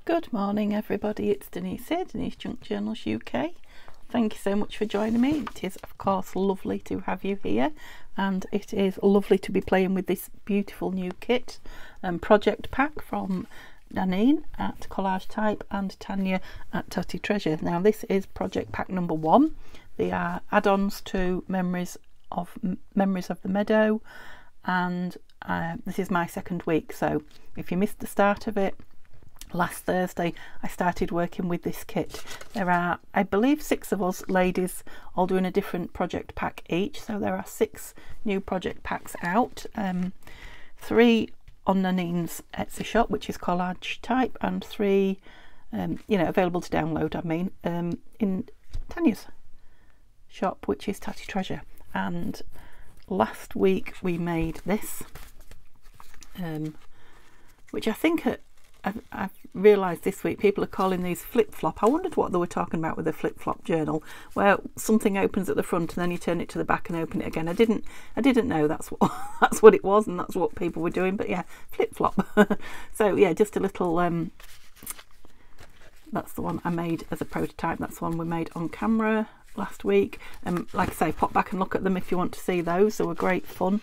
Good morning everybody, it's Denise here, Denise Junk Journals UK. Thank you so much for joining me. It is of course lovely to have you here, and it is lovely to be playing with this beautiful new kit and project pack from Nanine at Collage Type and Tanya at Tatty Treasure. Now this is project pack number 1. They are add-ons to Memories of the Meadow, and this is my second week, so if you missed the start of it, last Thursday I started working with this kit. There are, I believe, 6 of us ladies all doing a different project pack each, so there are 6 new project packs out, 3 on Nanine's Etsy shop, which is Collage Type, and 3 available to download, in Tanya's shop, which is Tatty Treasure. And last week we made this, which I think I've realised this week people are calling these flip-flop. I wondered what they were talking about with a flip-flop journal, where something opens at the front and then you turn it to the back and open it again. I didn't know that's what it was, and that's what people were doing. But yeah, flip-flop. So yeah, just a little. That's the one I made as a prototype. That's the one we made on camera last week. Like I say, pop back and look at them if you want to see those. They were great fun.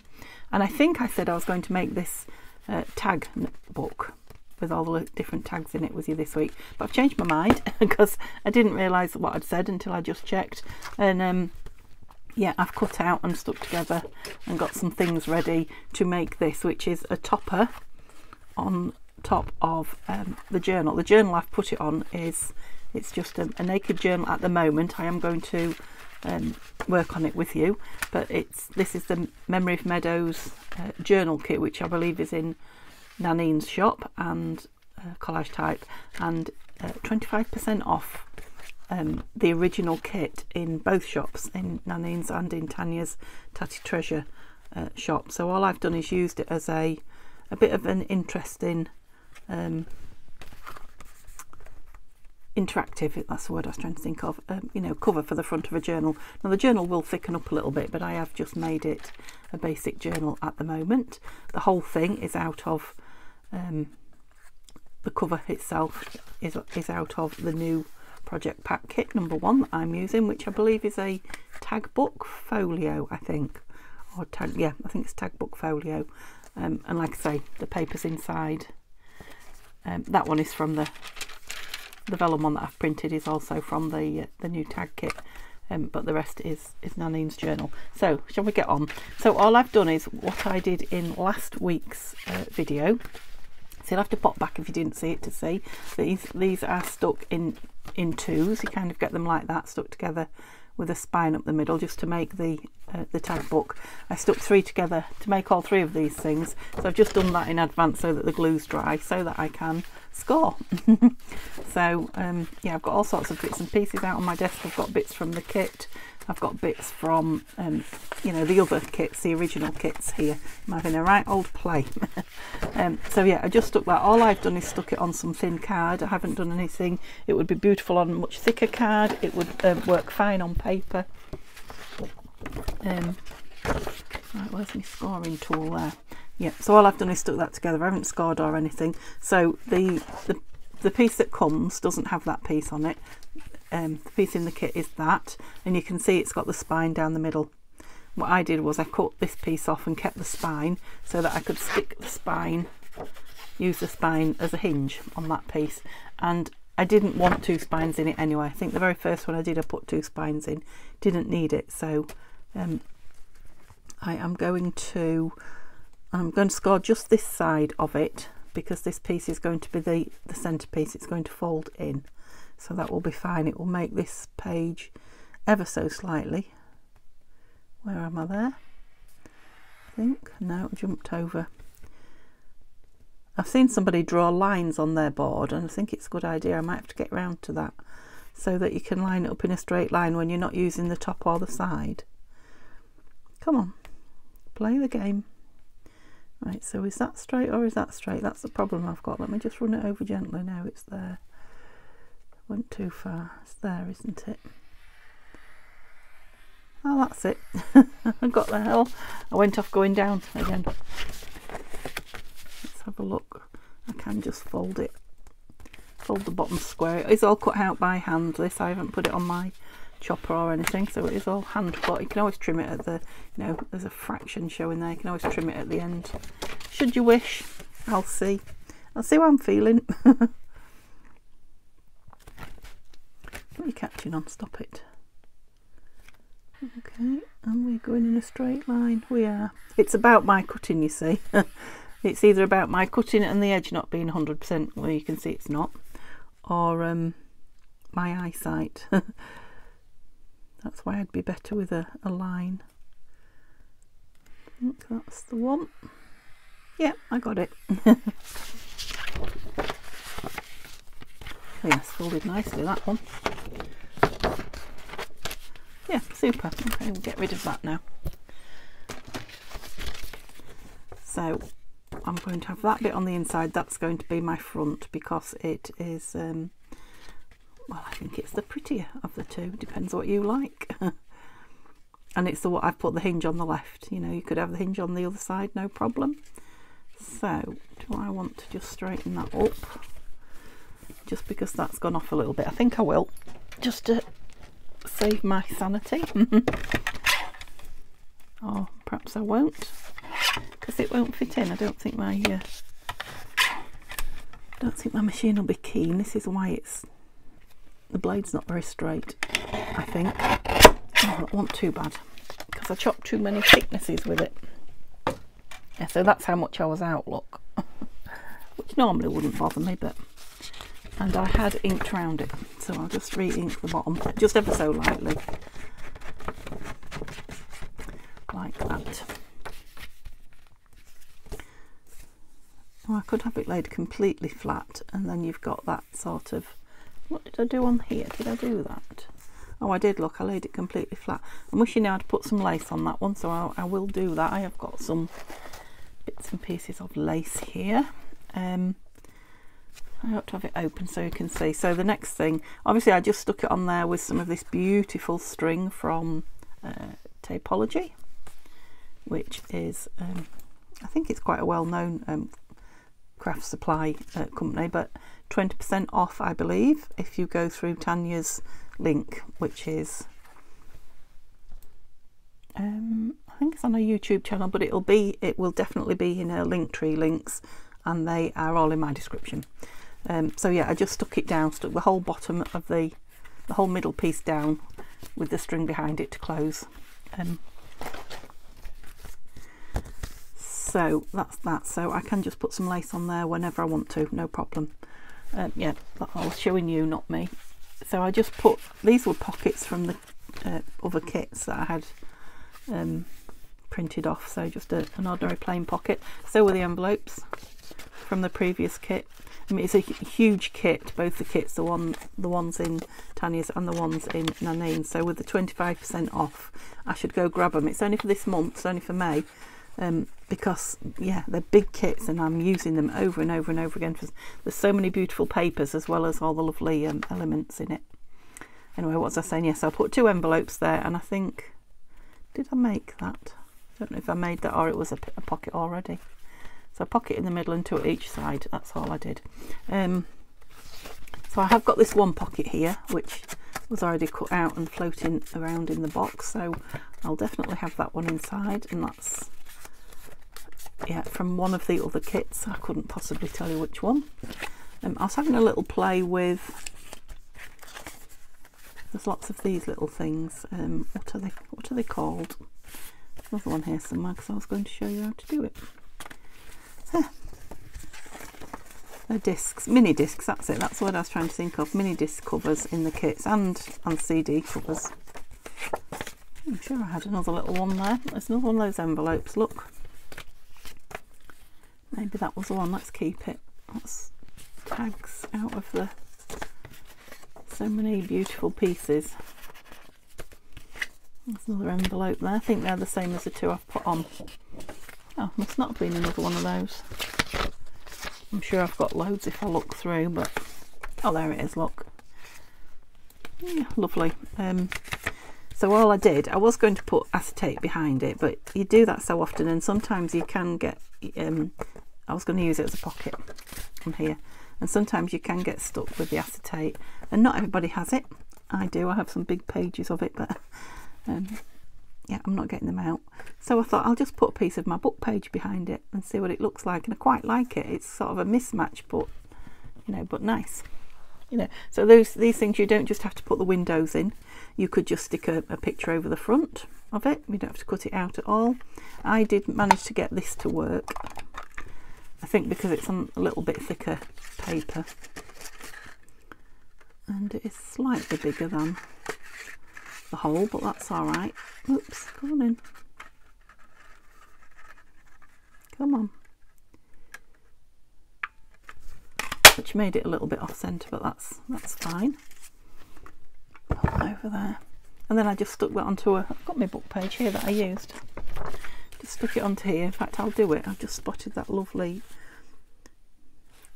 And I think I said I was going to make this tag book with all the different tags in it with you this week, but I've changed my mind because I didn't realise what I'd said until I just checked. And yeah, I've cut out and stuck together and got some things ready to make this, which is a topper on top of the journal. The journal I've put it on it's just a naked journal at the moment. I am going to work on it with you, but this is the Memory of Meadows journal kit, which I believe is in Nanine's shop and Collage Type, and 25% off the original kit in both shops, in Nanine's and in Tanya's Tatty Treasure shop. So all I've done is used it as a bit of an interesting interactive, that's the word I was trying to think of, cover for the front of a journal. Now the journal will thicken up a little bit, but I have just made it a basic journal at the moment. The whole thing is out of the cover itself is out of the new project pack kit number 1 that I'm using, which I believe is a Tag Folio, I think, or tag, yeah, I think it's Tag Folio. And like I say, the paper's inside. That one is from the vellum one that I've printed is also from the new tag kit, but the rest is Nanine's journal. So shall we get on? So all I've done is what I did in last week's video. So you'll have to pop back if you didn't see it to see. These are stuck in 2s. You kind of get them like that, stuck together with a spine up the middle, just to make the tag book. I stuck 3 together to make all 3 of these things, so I've just done that in advance so that the glue's dry, so that I can score. So yeah, I've got all sorts of bits and pieces out on my desk. I've got bits from the kit, I've got bits from the other kits, the original kits here. I'm having a right old play. So yeah, I just stuck that. All I've done is stuck it on some thin card. I haven't done anything. It would be beautiful on much thicker card. It would work fine on paper. Right, where's my scoring tool there? Yeah, so all I've done is stuck that together. I haven't scored or anything. So the piece that comes doesn't have that piece on it. The piece in the kit is that, and you can see it's got the spine down the middle. What I did was I cut this piece off and kept the spine so that I could stick the spine, use the spine as a hinge on that piece. And I didn't want 2 spines in it anyway. I think the very first one I did, I put 2 spines in, didn't need it. So I'm going to score just this side of it, because this piece is going to be the centre piece. It's going to fold in, so that will be fine. It will make this page ever so slightly. Where am I there? I think, no, I jumped over. I've seen somebody draw lines on their board, and I think it's a good idea. I might have to get round to that, so that you can line it up in a straight line when you're not using the top or the side. Come on, play the game. Right, so is that straight or is that straight? That's the problem I've got. Let me just run it over gently now. It's there. Went too far. It's there, isn't it? Oh, that's it. I got the hell. I went off going down again. Let's have a look. I can just fold it fold the bottom square. It is all cut out by hand, this. I haven't put it on my chopper or anything, so it is all hand cut. You can always trim it at the, you know, there's a fraction showing there. You can always trim it at the end, should you wish. I'll see how I'm feeling. What are you catching on? Stop it. Okay, and we're going in a straight line. We are. It's about my cutting, you see. It's either about my cutting and the edge not being 100%, well, you can see it's not, or my eyesight. That's why I'd be better with a line. I think that's the one. Yeah, I got it. Yes, folded nicely, that one. Yeah, super. Okay, we'll get rid of that now. So I'm going to have that bit on the inside. That's going to be my front because it is well, I think it's the prettier of the two, depends what you like. And it's the what I've put the hinge on the left. You know, you could have the hinge on the other side, no problem. So do I want to just straighten that up, just because that's gone off a little bit? I think I will, just to save my sanity. Or perhaps I won't, because it won't fit in. I don't think my machine will be keen. This is why the blade's not very straight, I think. Oh, that wasn't too bad, because I chopped too many thicknesses with it. Yeah, so that's how much I was out, look. Which normally wouldn't bother me, but... And I had inked around it, so I'll just re-ink the bottom, just ever so lightly. Like that. Oh, I could have it laid completely flat, and then you've got that sort of... What did I do on here? Did I do that? Oh, I did, look, I laid it completely flat. I'm wishing I'd put some lace on that one, so I will do that. I have got some bits and pieces of lace here. I ought to have it open so you can see. So the next thing, obviously I just stuck it on there with some of this beautiful string from Tapology, which is, I think it's quite a well-known craft supply company, but 20% off, I believe, if you go through Tanya's link, which is I think it's on her YouTube channel, but it will definitely be in her Linktree links, and they are all in my description. So yeah, I just stuck it down, stuck the whole bottom of the whole middle piece down with the string behind it to close. So that's that. So I can just put some lace on there whenever I want to, no problem. Yeah, I was showing you, not me. So I just put, these were pockets from the other kits that I had printed off, so just an ordinary plain pocket. So were the envelopes from the previous kit. I mean, it's a huge kit, both the kits, the ones in Tanya's and the ones in Nanine's. So with the 25% off, I should go grab them. It's only for this month, it's only for May, because yeah, they're big kits and I'm using them over and over and over again. There's so many beautiful papers as well as all the lovely elements in it. Anyway, what was I saying? Yes, I put 2 envelopes there, and I think, did I make that? I don't know if I made that or it was a pocket already. So a pocket in the middle and 2 at each side, that's all I did. So I have got this one pocket here, which was already cut out and floating around in the box, so I'll definitely have that one inside, and that's, yeah, from one of the other kits. I couldn't possibly tell you which one. I was having a little play with, there's lots of these little things. What are they called? There's another one here somewhere, because I was going to show you how to do it. They're discs, mini discs, that's it, that's what I was trying to think of. Mini disc covers in the kits, and CD covers. I'm sure I had another little one there. There's another one of those envelopes, look. Maybe that was the one, let's keep it. That's tags out of the, so many beautiful pieces. There's another envelope there. I think they're the same as the 2 I've put on. Oh, must not have been another one of those. I'm sure I've got loads if I look through, but oh, there it is, look. Yeah, lovely. So all I did, I was going to put acetate behind it, but you do that so often, and sometimes you can get, I was going to use it as a pocket on here, and sometimes you can get stuck with the acetate, and not everybody has it. I do. I have some big pages of it, but yeah, I'm not getting them out. So I thought I'll just put a piece of my book page behind it and see what it looks like, and I quite like it. It's sort of a mismatch, but you know, but nice. You know, so these things, you don't just have to put the windows in. You could just stick a picture over the front of it. You don't have to cut it out at all. I did manage to get this to work, I think, because it's on a little bit thicker paper, and it is slightly bigger than the hole, but that's all right. Oops, come on in. Come on. Which made it a little bit off centre, but that's fine. Put that over there, and then I just stuck that onto I've got my book page here that I used. Just stuck it onto here. In fact, I'll do it. I've just spotted that lovely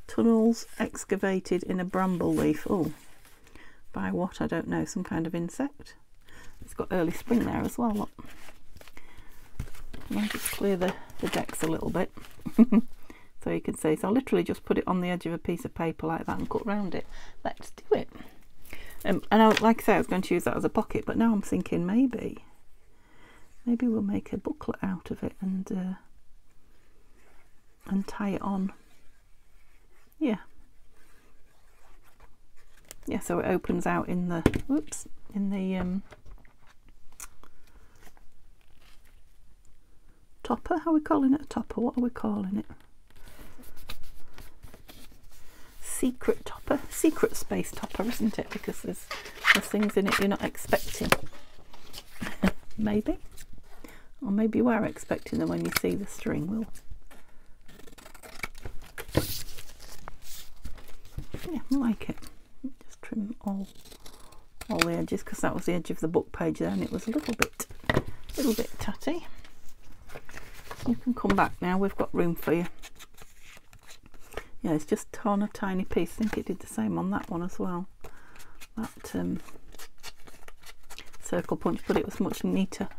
tunnels excavated in a bramble leaf. Oh, by what? I don't know. Some kind of insect. It's got early spring there as well. Look. I'll just clear the decks a little bit. So you can see, so I literally just put it on the edge of a piece of paper like that and cut round it. Let's do it. And like I say, I was going to use that as a pocket, but now I'm thinking maybe we'll make a booklet out of it and tie it on. Yeah, so it opens out in the topper. How are we calling it? A topper? What are we calling it? Secret topper, secret space topper, isn't it? Because there's things in it you're not expecting. Maybe, or maybe you are expecting them when you see the string. Yeah, I like it. Just trim all the edges, because that was the edge of the book page there, and it was a little bit tatty. You can come back now. We've got room for you. Yeah, it's just torn a tiny piece. I think it did the same on that one as well. That circle punch, but it was much neater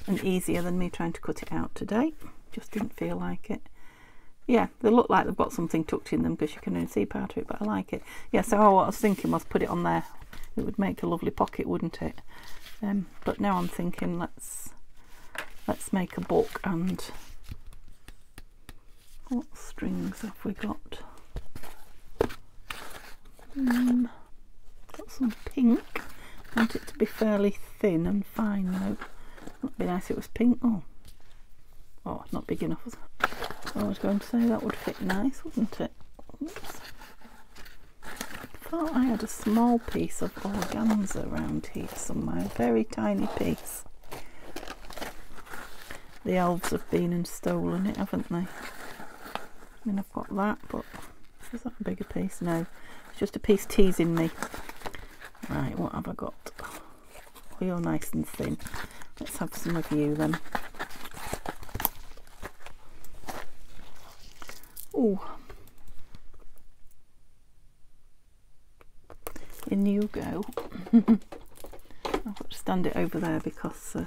and easier than me trying to cut it out today. Just didn't feel like it. Yeah, they look like they've got something tucked in them because you can only see part of it, but I like it. Yeah, so what I was thinking was put it on there. It would make a lovely pocket, wouldn't it? But now I'm thinking let's make a book. And what strings have we got? Got some pink. I want it to be fairly thin and fine though. That'd be nice if it was pink. Oh, not big enough, was it? I was going to say that would fit nice, wouldn't it? Oops. I thought I had a small piece of organza around here somewhere, a very tiny piece. The elves have been and stolen it, haven't they? I mean, I've got that, but is that a bigger piece? No, it's just a piece teasing me. Right, what have I got? Oh, you're nice and thin. Let's have some of you then. Oh, in you go. I've got to stand it over there because it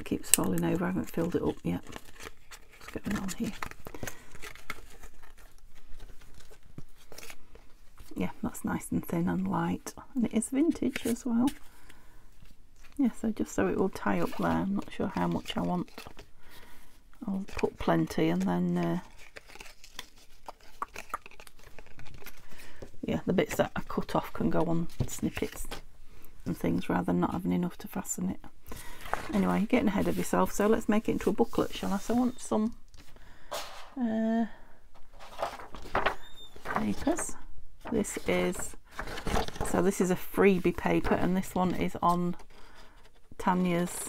keeps falling over. I haven't filled it up yet. What's going on here? Yeah, that's nice and thin and light, and it is vintage as well. Yeah, so just so it will tie up there. I'm not sure how much I want. I'll put plenty, and then yeah, the bits that I cut off can go on snippets and things rather than not having enough to fasten it. Anyway, you're getting ahead of yourself, so let's make it into a booklet, shall I? So I want some papers. This is a freebie paper, and this one is on Tanya's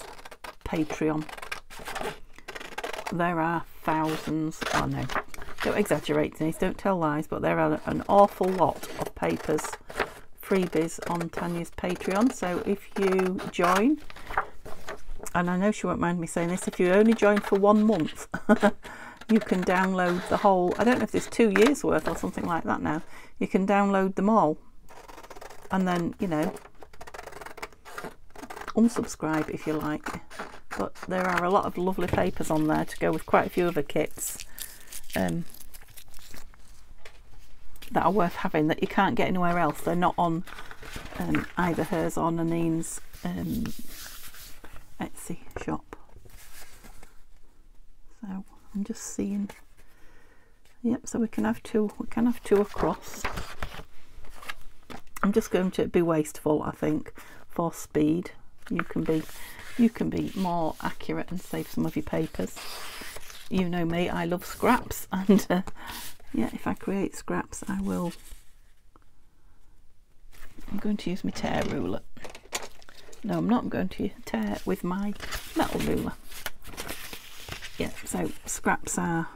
Patreon. There are thousands, oh no, don't exaggerate these, don't tell lies, but there are an awful lot of papers, freebies on Tanya's Patreon. So if you join, and I know she won't mind me saying this, if you only join for 1 month, you can download the whole, I don't know if there's 2 years worth or something like that now. You can download them all and then, you know, unsubscribe if you like. But there are a lot of lovely papers on there to go with quite a few other kits. that are worth having that you can't get anywhere else. They're not on either hers or Nanine's Etsy shop. So I'm just seeing. Yep, so we can have two across. I'm just going to be wasteful, I think, for speed. You can be more accurate and save some of your papers. You know me, I love scraps, and yeah, if I create scraps, I'm going to use my tear ruler. No, I'm not going to tear with my metal ruler. Yeah, so scraps are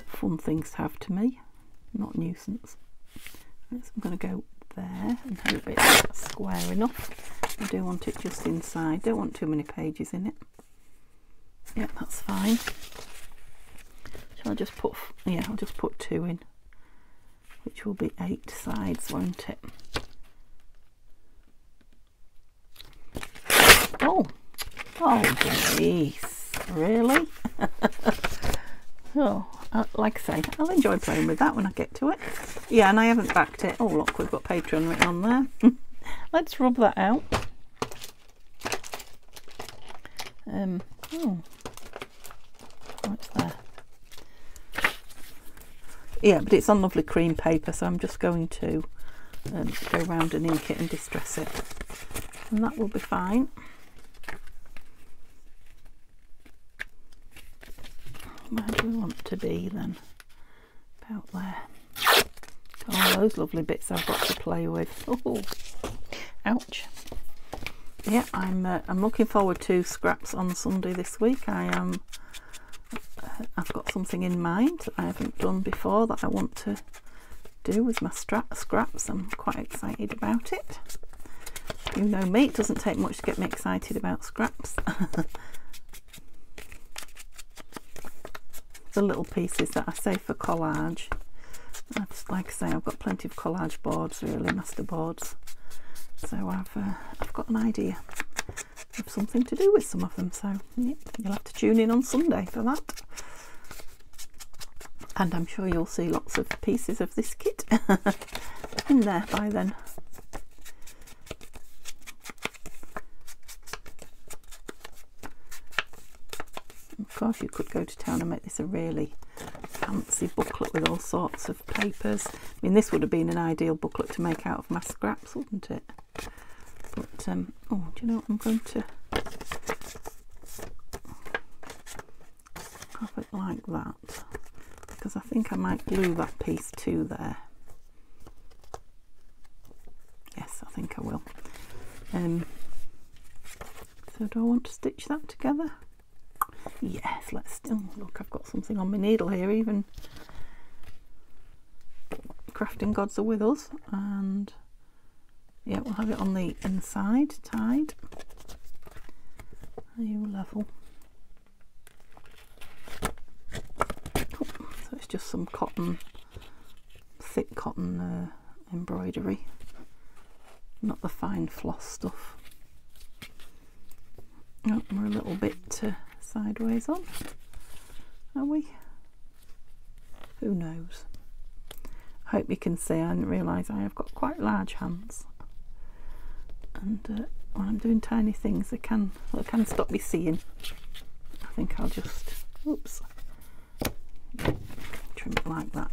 fun things to have to me, not nuisance. Right, so I'm going to go there and hope it's square enough. I do want it just inside, don't want too many pages in it. Yeah, that's fine. Shall I just put, yeah, I'll just put 2 in, which will be 8 sides, won't it? Oh, Denise, really? Oh, like I say, I'll enjoy playing with that when I get to it. Yeah, and I haven't backed it. Oh look, we've got Patreon written on there. Let's rub that out. Oh, what's there? Yeah, but it's on lovely cream paper, so I'm just going to go round and ink it and distress it, and that will be fine. Where do we want to be then? About there. Oh, those lovely bits I've got to play with. Oh, ouch. Yeah, I'm looking forward to scraps on Sunday this week. I've got something in mind that I haven't done before that I want to do with my scraps. I'm quite excited about it. You know me, it doesn't take much to get me excited about scraps. The little pieces that I save for collage. Like I say, I've got plenty of collage boards, really, master boards. So I've got an idea of something to do with some of them. So yeah, you'll have to tune in on Sunday for that. And I'm sure you'll see lots of pieces of this kit in there by then. Of course, you could go to town and make this a really fancy booklet with all sorts of papers. I mean, this would have been an ideal booklet to make out of my scraps, wouldn't it? But oh, do you know what I'm going to have it like that, because I think I might glue that piece to there. Yes, I think I will. So do I want to stitch that together? Yes, let's. Oh, look, I've got something on my needle here. Even crafting gods are with us, and yeah, we'll have it on the inside tied. Are you level? Oh, so it's just some cotton, thick cotton embroidery, not the fine floss stuff. Oh, we're a little bit sideways on, are we? Who knows? I hope you can see. I didn't realise I have got quite large hands, and when I'm doing tiny things, they can stop me seeing. I think I'll just, oops, trim it like that.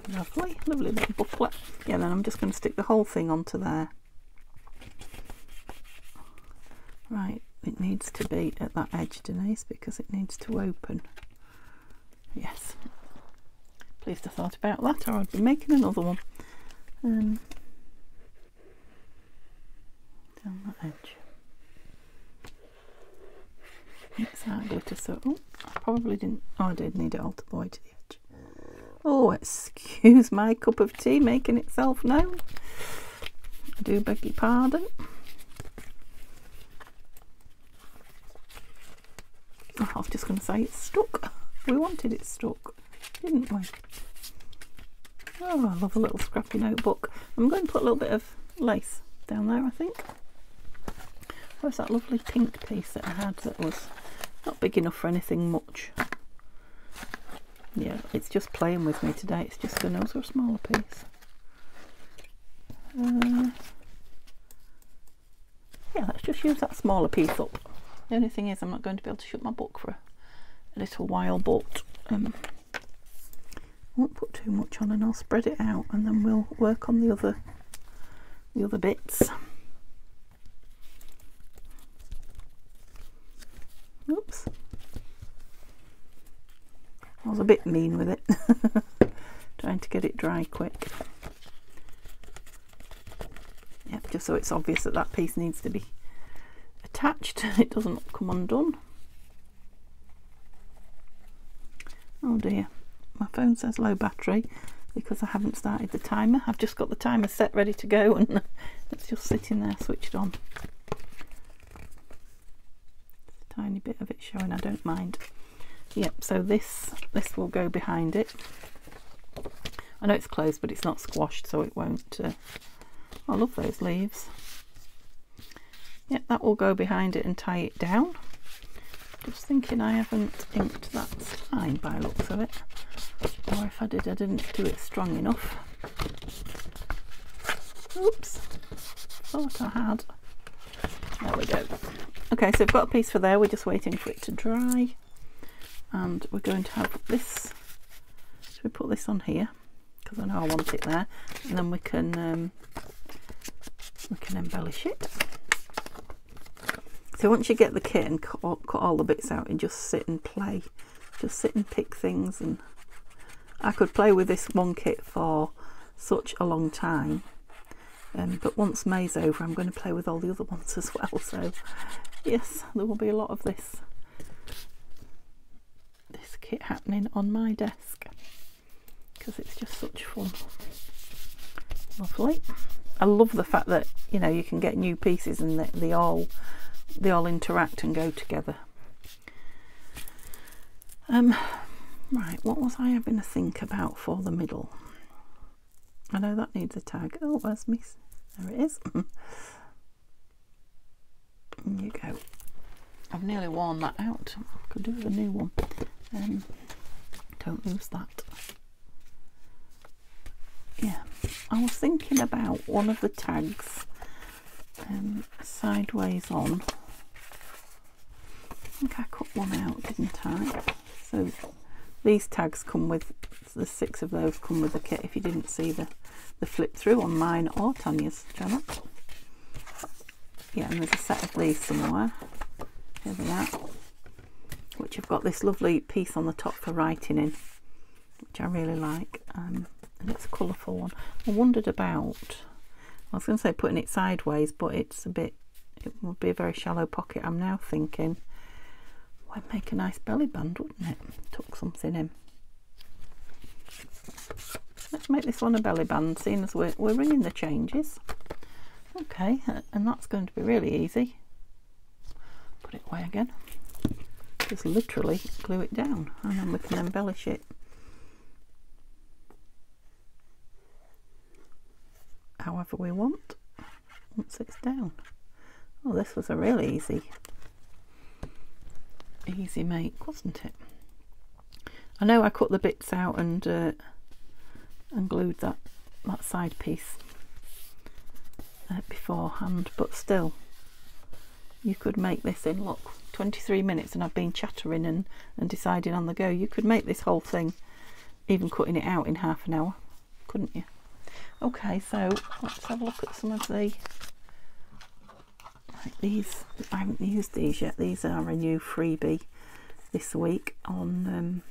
Lovely, lovely little booklet. Yeah, then I'm just going to stick the whole thing onto there. Right, it needs to be at that edge, Denise, because it needs to open. Yes. Pleased I thought about that, or I'd be making another one. Down that edge. It's our glitter, so oh, I probably didn't. Oh, I did need it all the way to the edge. Oh, excuse my cup of tea making itself known. I do beg your pardon. Oh, I was just going to say it's stuck. We wanted it stuck, didn't we? Oh, I love a little scrappy notebook. I'm going to put a little bit of lace down there, I think. Where's that lovely pink piece that I had that was Not big enough for anything much. Yeah, it's just playing with me today. It's just a nose or a smaller piece. Yeah, let's just use that smaller piece up. The only thing is I'm not going to be able to shut my book for a little while, but I won't put too much on, and I'll spread it out, and then we'll work on the other bits. Oops. I was a bit mean with it, trying to get it dry quick. Yep, just so it's obvious that that piece needs to be attached, it doesn't come undone. Oh dear, my phone says low battery because I haven't started the timer. I've just got the timer set ready to go, and it's just sitting there switched on. There's a tiny bit of it showing, I don't mind. Yep, so this will go behind it. I know it's closed, but it's not squashed, so it won't. I love those leaves. Yep, that will go behind it and tie it down. Just thinking I haven't inked that spine by the looks of it, or if I did, I didn't do it strong enough. Oops, thought I had. There we go. Okay, so I've got a piece for there. We're just waiting for it to dry. And we're going to have this, so we put this on here because I know I want it there, and then we can embellish it. So once you get the kit and cut all the bits out and just sit and play, just sit and pick things, and I could play with this one kit for such a long time, but once May's over I'm going to play with all the other ones as well, so yes, there will be a lot of this kit happening on my desk because it's just such fun. Lovely. I love the fact that, you know, you can get new pieces and they all interact and go together. Right, what was I having to think about for the middle? I know that needs a tag. Oh, where's me? There it is. There you go. I've nearly worn that out. Could do with a new one. Don't lose that. Yeah, I was thinking about one of the tags sideways on. I think I cut one out, didn't I? So these tags come with, the 6 of those come with the kit, if you didn't see the flip through on mine or Tanya's channel. Yeah, and there's a set of these somewhere. Here they are, which have got this lovely piece on the top for writing in, which I really like, and it's a colourful one. I wondered about, I was going to say putting it sideways, but it's a bit, it would be a very shallow pocket. I'm now thinking, well, it'd make a nice belly band, wouldn't it? Tuck something in. Let's make this one a belly band, seeing as we're ringing the changes. Okay, and that's going to be really easy. Put it away again. Just literally glue it down, and then we can embellish it however we want once it's down. Oh, this was a really easy make, wasn't it? I know I cut the bits out and glued that side piece beforehand, but still, you could make this in, look, 23 minutes, and I've been chattering and deciding on the go. You could make this whole thing, even cutting it out, in half an hour, couldn't you? Okay, so let's have a look at some of the, like these. I haven't used these yet. These are a new freebie this week on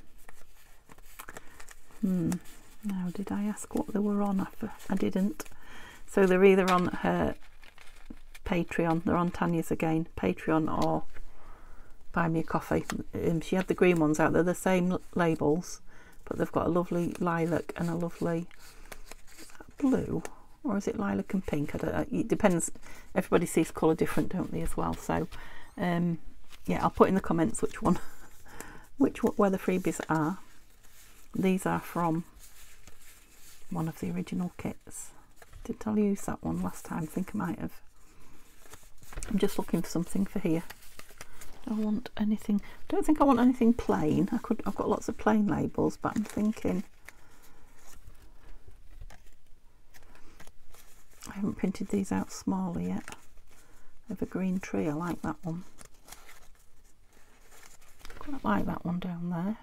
now, did I ask what they were on? I didn't. So they're either on her Patreon, they're on Tanya's again, Patreon, or Buy Me a Coffee. She had the green ones out. They're the same labels, but they've got a lovely lilac and a lovely, is that blue, or is it lilac and pink? I don't know. It depends. Everybody sees colour different, don't they, as well? So yeah, I'll put in the comments which one, where the freebies are. These are from one of the original kits. Did I use that one last time? I think I might have. I'm just looking for something for here. Do I want anything? I don't think I want anything plain. I've got lots of plain labels, but I'm thinking I haven't printed these out smaller yet. Evergreen tree, I like that one. Quite like that one down there.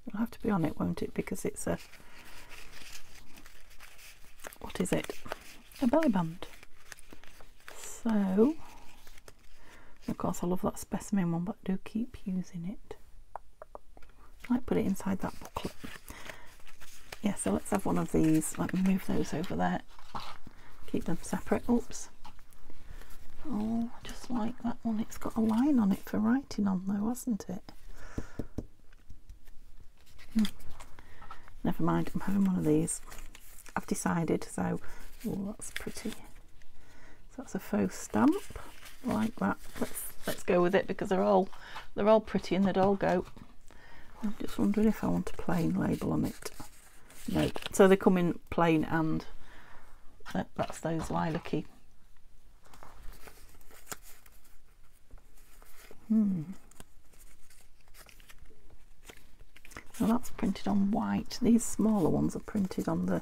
It'll have to be on it, won't it? Because it's a, what is it? A belly band. So, of course, I love that specimen one, but I do keep using it. I might put it inside that booklet. Yeah, so let's have one of these. Let me move those over there. Keep them separate. Oops. Oh, just like that one. It's got a line on it for writing on though, hasn't it? Never mind, I'm having one of these. I've decided, so oh, that's pretty. So that's a faux stamp. I like that. Let's go with it because they're all pretty and they'd all go. I'm just wondering if I want a plain label on it. No. So they come in plain and that's those lilac-y. Well, that's printed on white. These smaller ones are printed on the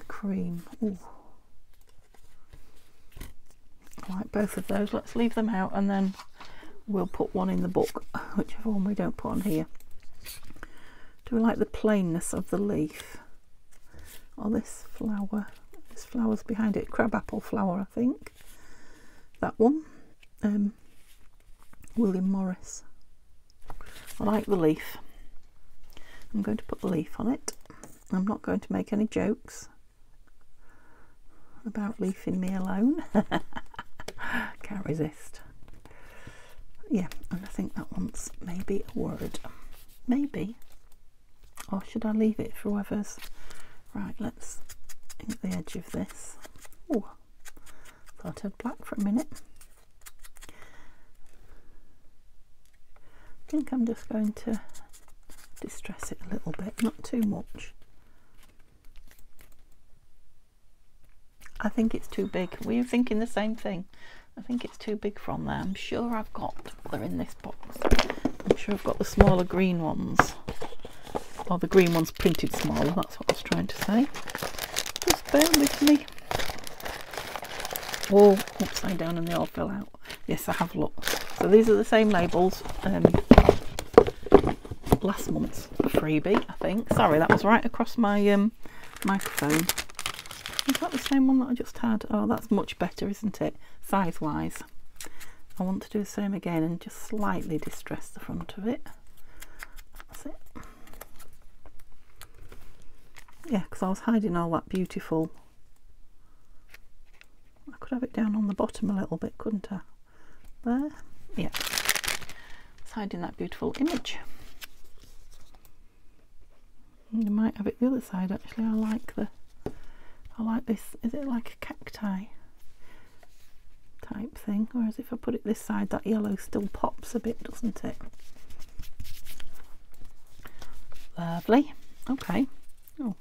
cream. Ooh. I like both of those. Let's leave them out and then we'll put one in the book, whichever one we don't put on here. Do we like the plainness of the leaf? Or this flower? This flower's behind it. Crabapple flower, I think. That one. William Morris. I like the leaf. I'm going to put the leaf on it. I'm not going to make any jokes about leaving me alone. Can't resist. Yeah, and I think that one's maybe a word. Maybe. Or should I leave it for whoever's... Right, let's ink the edge of this. Oh, thought I had black for a minute. I think I'm just going to distress it a little bit, not too much. I think it's too big. Were you thinking the same thing? I think it's too big from there. I'm sure I've got, they're in this box. I'm sure I've got the smaller green ones. Or the green ones printed smaller, that's what I was trying to say. Just bear with me. Oh, upside down and they all fell out. Yes, I have looked. So these are the same labels. Last month's freebie, I think. Sorry, that was right across my microphone. Is that the same one that I just had? Oh, that's much better, isn't it? Size wise. I want to do the same again and just slightly distress the front of it. That's it. Yeah, because I was hiding all that beautiful. I could have it down on the bottom a little bit, couldn't I? There. Yeah. It's hiding that beautiful image. You might have it the other side actually. I like this. Is it like a cacti type thing? Whereas if I put it this side, that yellow still pops a bit, doesn't it? Lovely. Okay. Oh.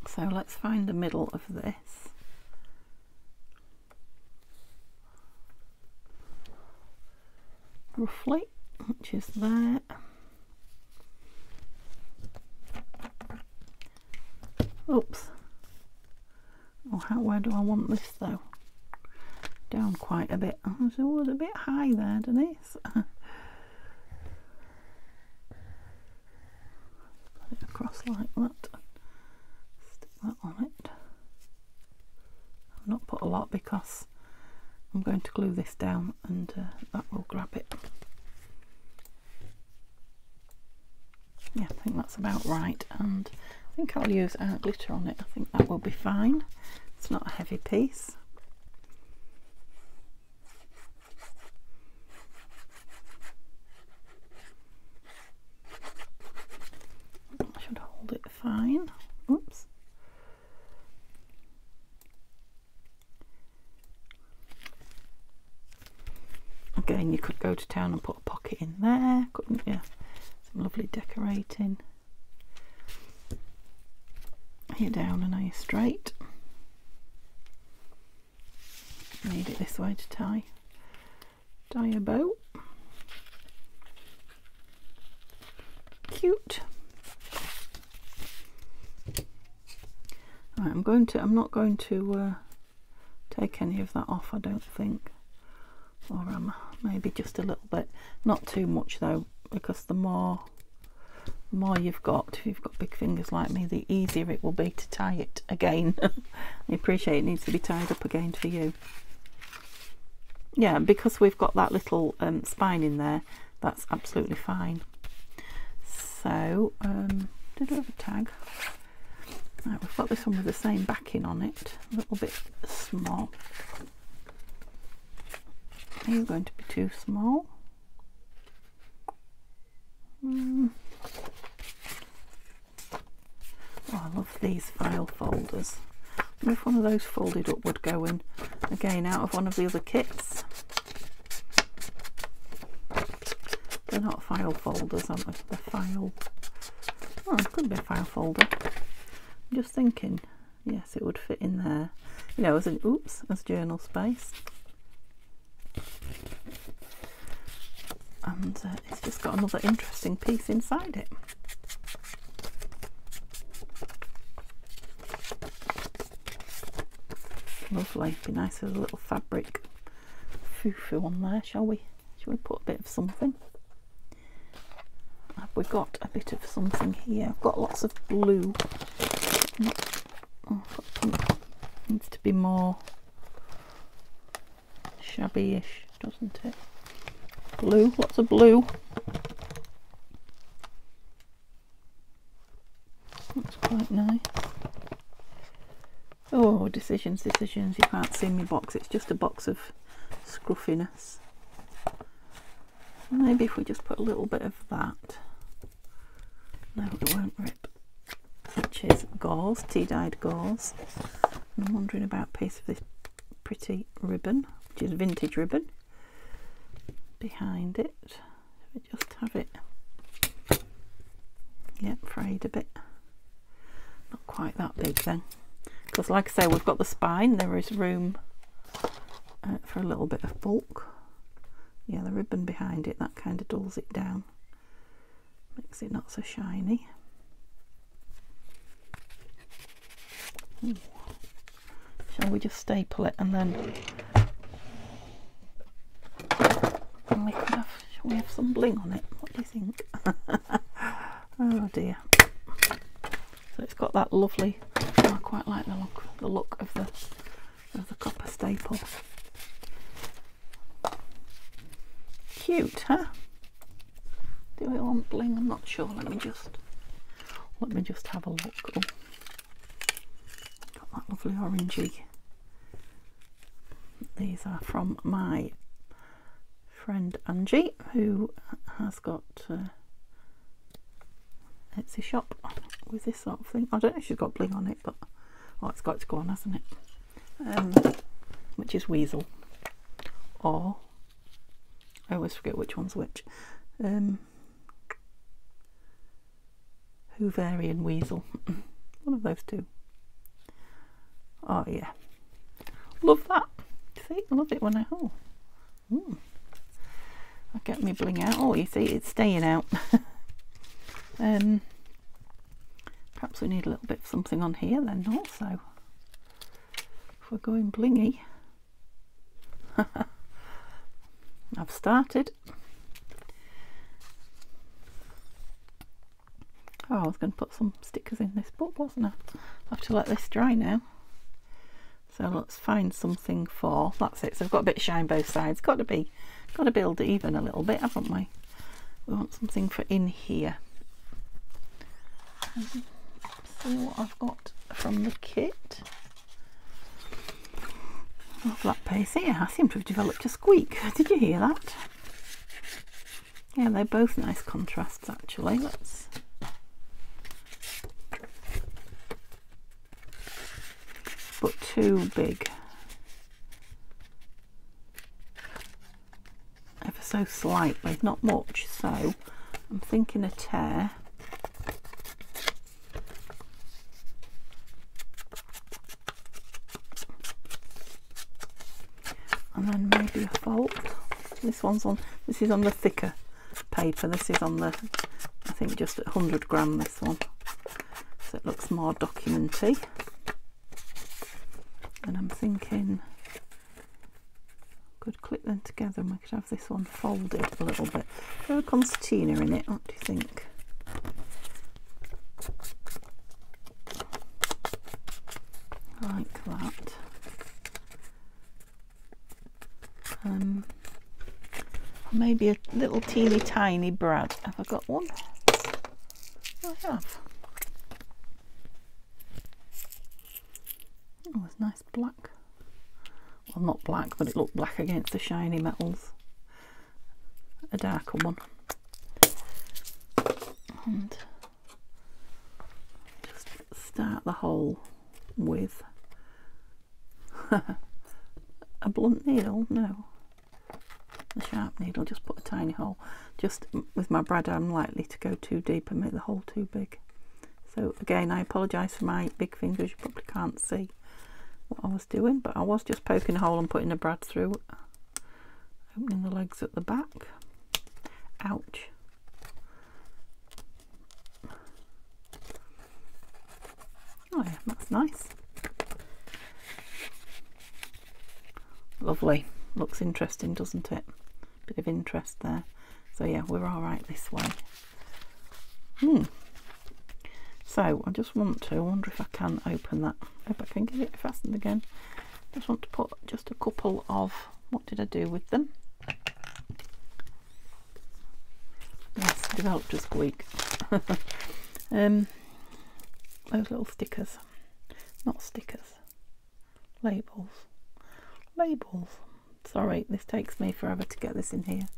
So let's find the middle of this. Roughly, which is there. Oops. Oh, where do I want this though? Down quite a bit. Oh, so it was a bit high there, Denise. Put it across like that. Stick that on it. I've not put a lot because I'm going to glue this down and that will grab it. Yeah, I think that's about right, and I think I'll use glitter on it. I think that will be fine. It's not a heavy piece. I should hold it fine. Oops. Again, you could go to town and put a pocket in there, couldn't you? Some lovely decorating. Are you down and are you straight? Need it this way to tie. Dye a bow. Cute. Right, I'm not going to take any of that off, I don't think. Or maybe just a little bit. Not too much though, because the more you've got, if you've got big fingers like me, the easier it will be to tie it again. I appreciate it needs to be tied up again for you. Yeah, because we've got that little spine in there, that's absolutely fine. So, did I have a tag? Right, we've got this one with the same backing on it, a little bit small. Are you going to be too small? Oh, I love these file folders. I wonder if one of those folded up would go in, again, out of one of the other kits. They're not file folders, are they? They're file... Oh, it could be a file folder. I'm just thinking, yes, it would fit in there. You know, as an, oops, as journal space. And it's just got another interesting piece inside it. Lovely. Be nice with a little fabric foo-foo on there, shall we? Shall we put a bit of something? Have we got a bit of something here? I've got lots of blue. Oh, needs to be more shabby-ish, doesn't it? Blue, lots of blue. That's quite nice. Oh, decisions. You can't see my box. It's just a box of scruffiness. Maybe if we just put a little bit of that. No, it won't rip. Which is gauze, tea-dyed gauze. And I'm wondering about a piece of this pretty ribbon, which is vintage ribbon. Behind it, we just have it, yep, frayed a bit. Not quite that big then, because like I say, we've got the spine. There is room for a little bit of bulk. Yeah, the ribbon behind it, that kind of dulls it down, makes it not so shiny. Ooh. Shall we just staple it and then we could have, shall we have some bling on it? What do you think? Oh dear. So it's got that lovely, oh, I quite like the look of the copper staple. Cute, huh? Do we want bling? I'm not sure. Let me just have a look. Oh, got that lovely orangey. These are from my friend Angie, who has got Etsy shop with this sort of thing. I don't know if she's got bling on it, but oh, it's got to go on, hasn't it? Which is Weasel, or I always forget which one's which. Hooverian Weasel, one of those two. Oh yeah, love that. See, I love it when I I get me bling out. Oh, you see, it's staying out. Perhaps we need a little bit of something on here then also, if we're going blingy. I've started. Oh, I was going to put some stickers in this book, wasn't I? I'll have to let this dry now. So let's find something for, that's it. So I've got a bit of shine both sides. Got to build it even a little bit, haven't we? We want something for in here. See what I've got from the kit. Oh, flat pace here. I seem to have developed a squeak. Did you hear that? Yeah, they're both nice contrasts actually. Let's but too big. Ever so slightly, not much, so I'm thinking a tear. And then maybe a fold. This one's on, this is on the thicker paper. This is on the, I think just at 100 gram, this one. So it looks more documenty. And I'm thinking could clip them together and we could have this one folded a little bit. Throw a concertina in it, what do you think? Like that. Maybe a little teeny tiny brad. Have I got one? I have. Oh, it's nice black. Well, not black, but it looked black against the shiny metals. A darker one. And just start the hole with a blunt needle. No, the sharp needle. Just put a tiny hole. Just with my brad, I'm likely to go too deep and make the hole too big. So again, I apologise for my big fingers. You probably can't see what I was doing, but I was just poking a hole and putting the brad through, opening the legs at the back. Ouch. Oh yeah, that's nice. Lovely. Looks interesting, doesn't it? Bit of interest there. So yeah, we're all right this way. So I just want to, I wonder if I can open that. Hope I can get it fastened again. Just want to put just a couple of, what did I do with them? Yes, developed a squeak. Those little stickers. Not stickers. Labels. Labels. Sorry, this takes me forever to get this in here.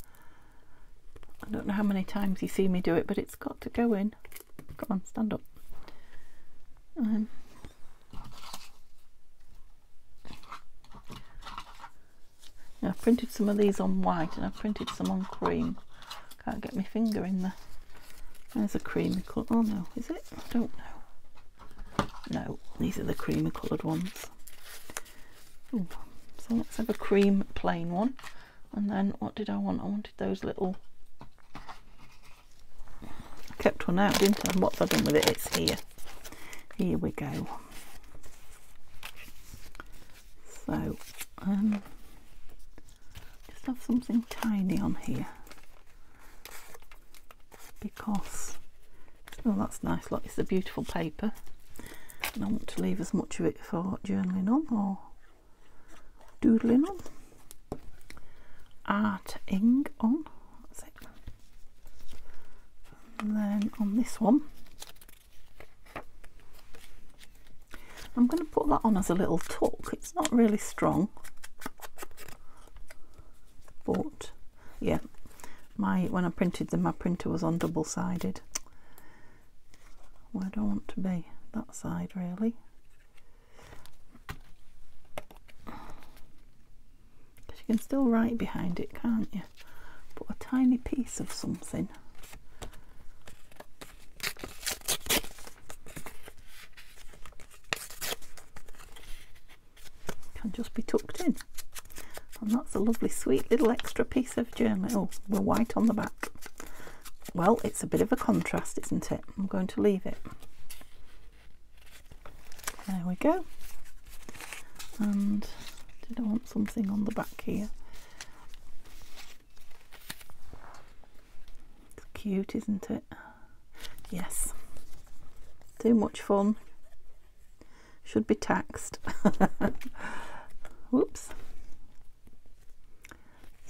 I don't know how many times you see me do it, but it's got to go in. Come on, stand up. I've printed some of these on white and I've printed some on cream. Can't get my finger in there. There's a creamy colour. Oh no, is it? I don't know. No, these are the creamy coloured ones. Ooh. So let's have a cream plain one. And then what did I want? I wanted those little... I kept one out, didn't I? And what have I done with it? It's here. Here we go. So, just have something tiny on here. Because, oh that's nice, look, it's a beautiful paper. And I want to leave as much of it for journaling on or doodling on. Arting on, that's it. And then on this one, I'm going to put that on as a little tuck. It's not really strong, but yeah, when I printed them, my printer was on double-sided. Where do I want to be? That side, really. Because you can still write behind it, can't you? Put a tiny piece of something. Can just be tucked in. And that's a lovely sweet little extra piece of journaling. Oh, we're white on the back. Well, it's a bit of a contrast, isn't it? I'm going to leave it. There we go. And did I want something on the back here? It's cute, isn't it? Yes. Too much fun. Should be taxed. Whoops.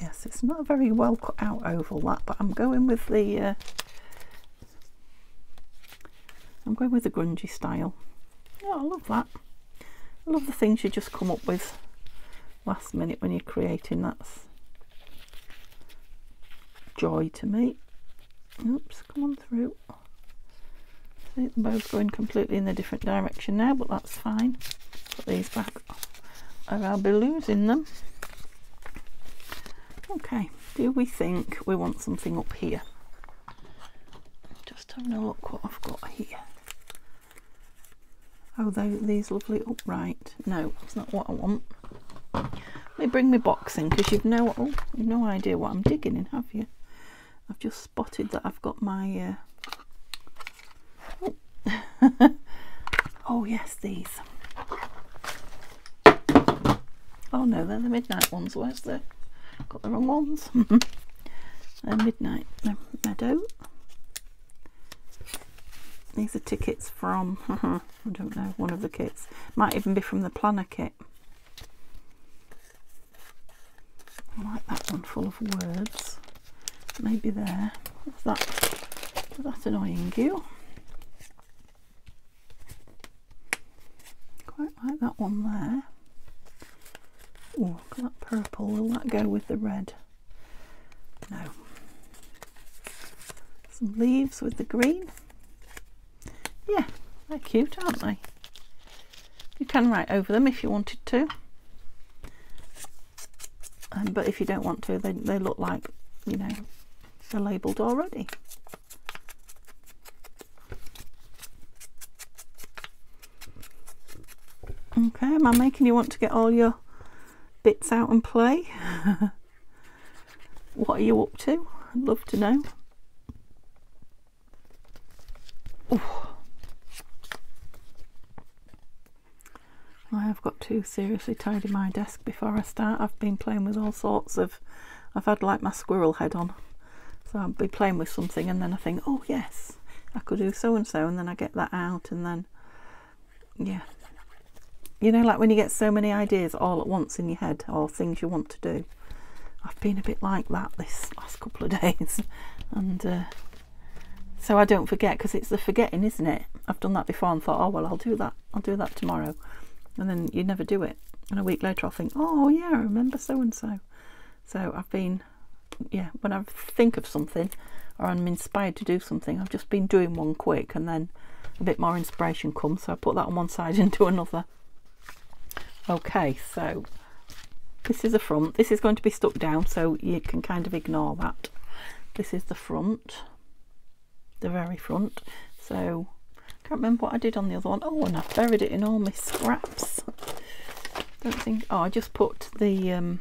Yes, it's not a very well cut out oval, that, but I'm going with the grungy style. Oh, I love that. I love the things you just come up with last minute when you're creating. That's joy to me. Oops, come on through. See, they're both going completely in a different direction now, but that's fine. Put these back or I'll be losing them. Okay, do we think we want something up here? Just having a look what I've got here. Oh, these lovely upright. No, that's not what I want. Let me bring my box in, because you've no idea what I'm digging in, have you? I've just spotted that I've got my oh yes, these. Oh no, they're the midnight ones. Where's the... got the wrong ones. They're midnight. They're Meadows. These are tickets from I don't know, one of the kits. Might even be from the planner kit. I like that one, full of words. Maybe there. What's that? Is that annoying you? Quite like that one there. Oh, look at that purple. Will that go with the red? No. Some leaves with the green. Yeah, they're cute, aren't they? You can write over them if you wanted to. But if you don't want to, they look like, you know, they're labelled already. Okay, am I making you want to get all your bits out and play? What are you up to? I'd love to know. Ooh. I have got to seriously tidy my desk before I start. I've been playing with all sorts of... I've had like my squirrel head on. So I'll be playing with something and then I think, oh yes, I could do so and so, and then I get that out and then, yeah. You know, like when you get so many ideas all at once in your head, or things you want to do. I've been a bit like that this last couple of days. And so I don't forget, because it's the forgetting, isn't it? I've done that before and thought, oh well, I'll do that tomorrow. And then you never do it. And a week later I'll think, oh yeah, I remember so and so. So I've been, yeah, when I think of something or I'm inspired to do something, I've just been doing one quick and then a bit more inspiration comes. So I put that on one side and do another. Okay, so this is the front. This is going to be stuck down, so you can kind of ignore that. This is the front, the very front. So I can't remember what I did on the other one. Oh, and I've buried it in all my scraps. Don't think. Oh, I just put the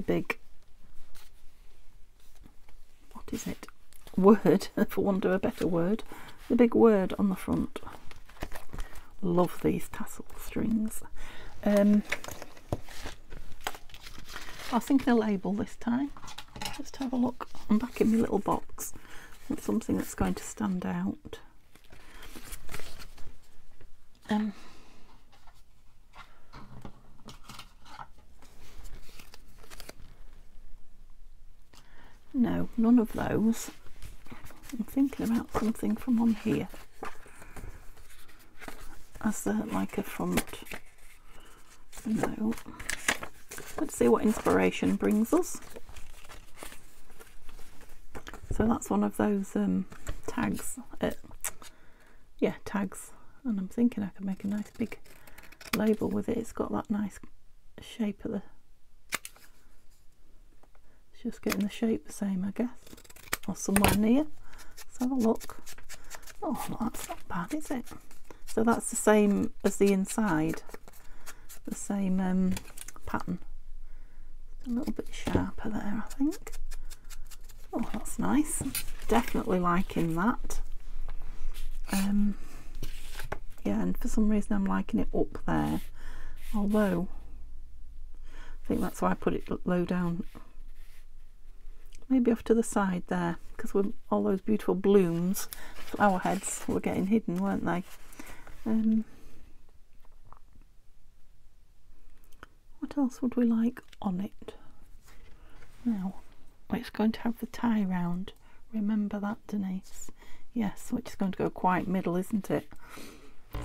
big, what is it? Word, for want of a better word. The big word on the front. Love these tassel strings. I was thinking a label this time. Just have a look. I'm back in my little box. Want something that's going to stand out. No, none of those. I'm thinking about something from on here. As like a front. No. Let's see what inspiration brings us. So that's one of those tags. Yeah, tags. And I'm thinking I could make a nice big label with it. It's got that nice shape of the... It's just getting the shape the same, I guess. Or somewhere near. Let's have a look. Oh, that's not bad, is it? So that's the same as the inside, the same pattern. A little bit sharper there, I think. Oh, that's nice. Definitely liking that. Yeah, and for some reason I'm liking it up there. Although, I think that's why I put it low down. Maybe off to the side there, because all those beautiful blooms, flower heads, were getting hidden, weren't they? What else would we like on it? Now, it's going to have the tie round. Remember that, Denise? Yes, which is going to go quite middle, isn't it?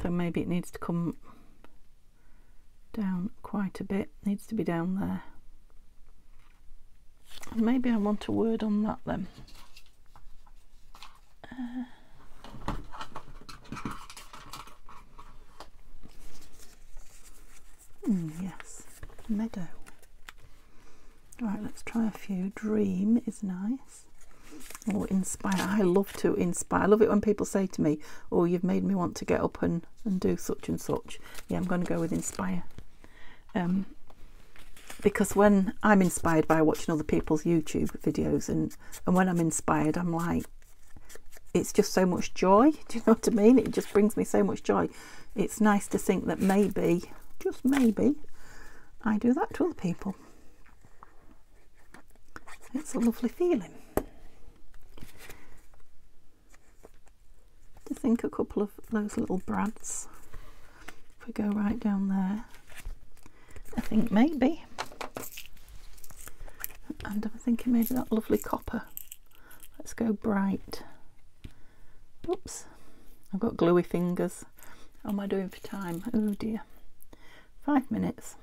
So maybe it needs to come down quite a bit. Needs to be down there. And maybe I want a word on that then. Yes, Meadow. Right, let's try a few. Dream is nice. Or inspire. I love to inspire. I love it when people say to me, oh, you've made me want to get up and do such and such. Yeah, I'm going to go with inspire. because when I'm inspired by watching other people's YouTube videos, and when I'm inspired, I'm like, it's just so much joy. Do you know what I mean? It just brings me so much joy. It's nice to think that maybe, just maybe, I do that to other people. It's a lovely feeling. To think a couple of those little brads, if we go right down there, I think maybe, and I'm thinking maybe that lovely copper. Let's go bright. Oops, I've got gluey fingers. How am I doing for time? Oh dear, 5 minutes.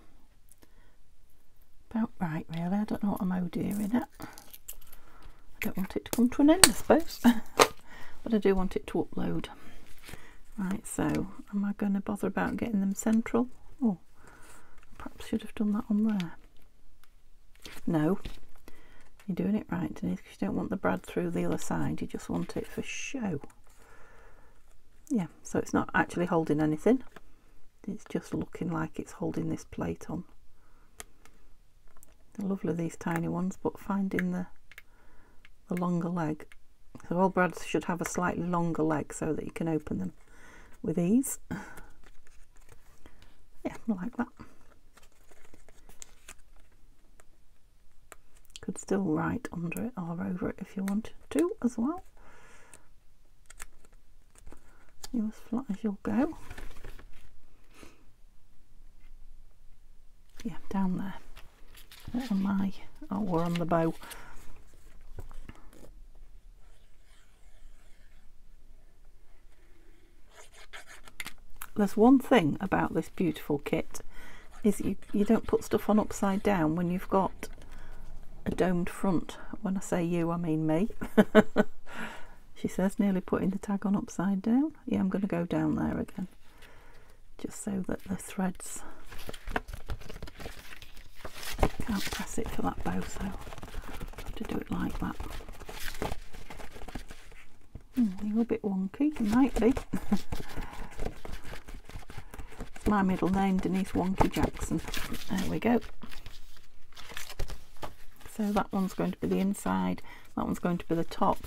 About right really. I don't know what I'm oh dearing at. I don't want it to come to an end, I suppose. But I do want it to upload. Right, so am I going to bother about getting them central? Oh, perhaps should have done that on there. No, you're doing it right, Denise, because you don't want the brad through the other side, you just want it for show. Yeah, so it's not actually holding anything, it's just looking like it's holding this plate on. They're lovely, these tiny ones, but finding the longer leg. So all brads should have a slightly longer leg so that you can open them with ease. Yeah, like that. Could still write under it or over it if you wanted to as well. You as flat as you'll go. Yeah, down there. On my, oh, we're on the bow. There's one thing about this beautiful kit, is you don't put stuff on upside down when you've got a domed front. When I say you, I mean me. She says nearly putting the tag on upside down. Yeah, I'm going to go down there again, just so that the threads, can't press it for that bow, so I have to do it like that. You're a bit wonky, you might be. It's my middle name, Denise Wonky Jackson. There we go. So that one's going to be the inside, that one's going to be the top.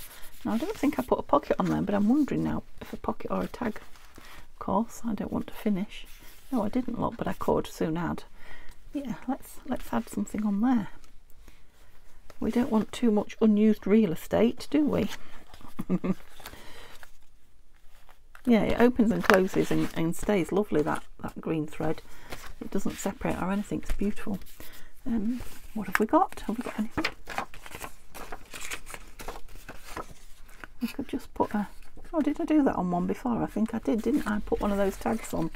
Now I don't think I put a pocket on there, but I'm wondering now if a pocket or a tag. Of course, I don't want to finish. No, I didn't look, but I could soon add. Yeah, let's add something on there. We don't want too much unused real estate, do we? Yeah, it opens and closes and stays lovely, that green thread. It doesn't separate or anything, it's beautiful. What have we got? Have we got anything? I could just put a... Oh, did I do that on one before? I think I did, didn't I? Put one of those tags on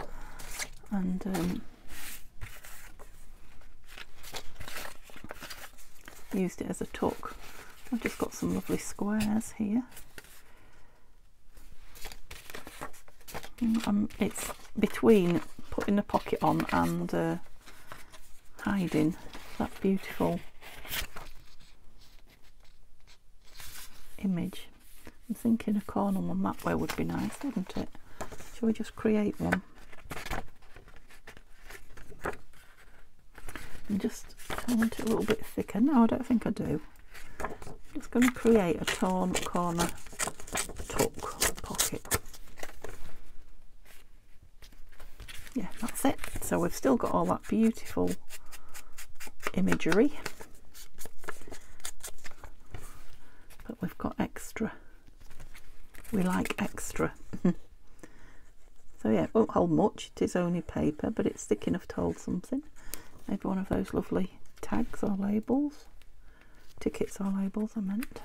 and used it as a tuck. I've just got some lovely squares here. It's between putting a pocket on and hiding that beautiful image. I'm thinking a corner one that way would be nice, wouldn't it? Shall we just create one? And just, I want it a little bit thicker. No, I don't think I do. I'm just going to create a torn corner tuck pocket. Yeah, that's it. So we've still got all that beautiful imagery, but we've got extra. We like extra. So yeah, it won't hold much, it is only paper, but it's thick enough to hold something. Maybe one of those lovely tags or labels, tickets or labels I meant.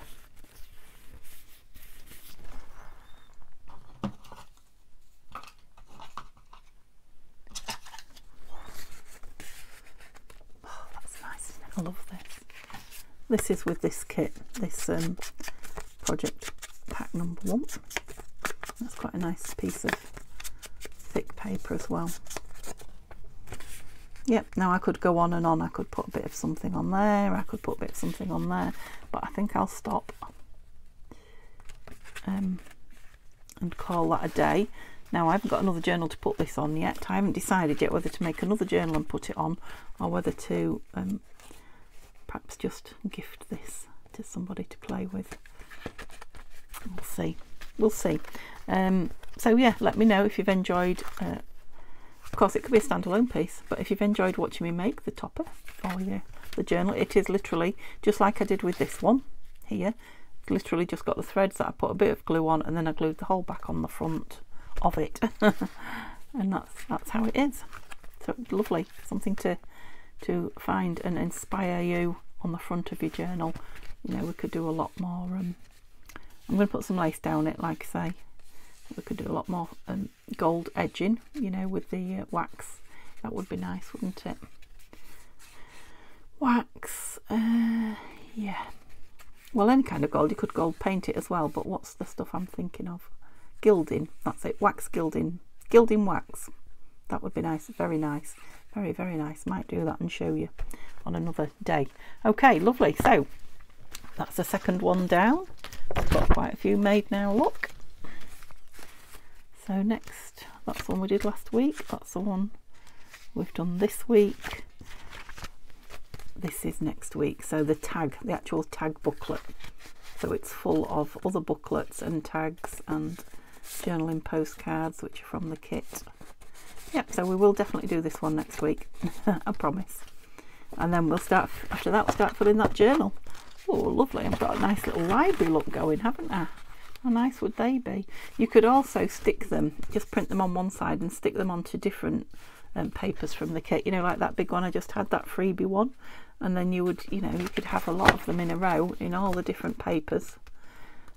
I love this. This is with this kit, this project pack number 1. That's quite a nice piece of thick paper as well. Yep, now I could go on and on. I could put a bit of something on there, I could put a bit of something on there, but I think I'll stop and call that a day. Now I haven't got another journal to put this on yet. I haven't decided yet whether to make another journal and put it on, or whether to perhaps just gift this to somebody to play with. We'll see. We'll see. So yeah, let me know if you've enjoyed. Of course, it could be a standalone piece, but if you've enjoyed watching me make the topper for the journal, it is literally just like I did with this one here. Literally just got the threads that I put a bit of glue on, and then I glued the whole back on the front of it. And that's how it is. So lovely, something to find and inspire you on the front of your journal. You know, we could do a lot more. I'm going to put some lace down it, like I say. We could do a lot more gold edging, you know, with the wax. That would be nice, wouldn't it? Wax, yeah. Well, any kind of gold. You could gold paint it as well, but what's the stuff I'm thinking of? Gilding, that's it. Wax gilding. Gilding wax. That would be nice. Very nice. Very, very nice. Might do that and show you on another day. Okay, lovely. So that's the second one down. I've got quite a few made now, look. So next, that's the one we did last week. That's the one we've done this week. This is next week. So the actual tag booklet. So it's full of other booklets and tags and journaling postcards, which are from the kit. Yep, so we will definitely do this one next week. I promise. And then we'll start, after that, we'll start filling that journal. Oh, lovely. I've got a nice little library look going, haven't I? How nice would they be? You could also stick them, just print them on one side and stick them onto different papers from the kit. You know, like that big one I just had, that freebie one. And then you would, you know, you could have a lot of them in a row in all the different papers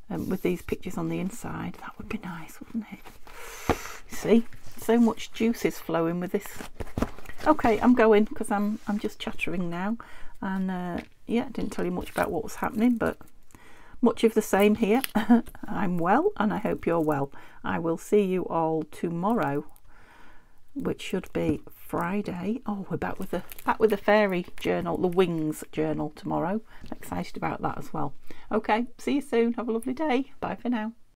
with these pictures on the inside. That would be nice, wouldn't it? See, so much juice is flowing with this. Okay, I'm going because I'm just chattering now. And yeah, didn't tell you much about what was happening, but much of the same here. I'm well, and I hope you're well. I will see you all tomorrow, which should be Friday. Oh, we're back with the fairy journal, the wings journal tomorrow. I'm excited about that as well. Okay, see you soon. Have a lovely day. Bye for now.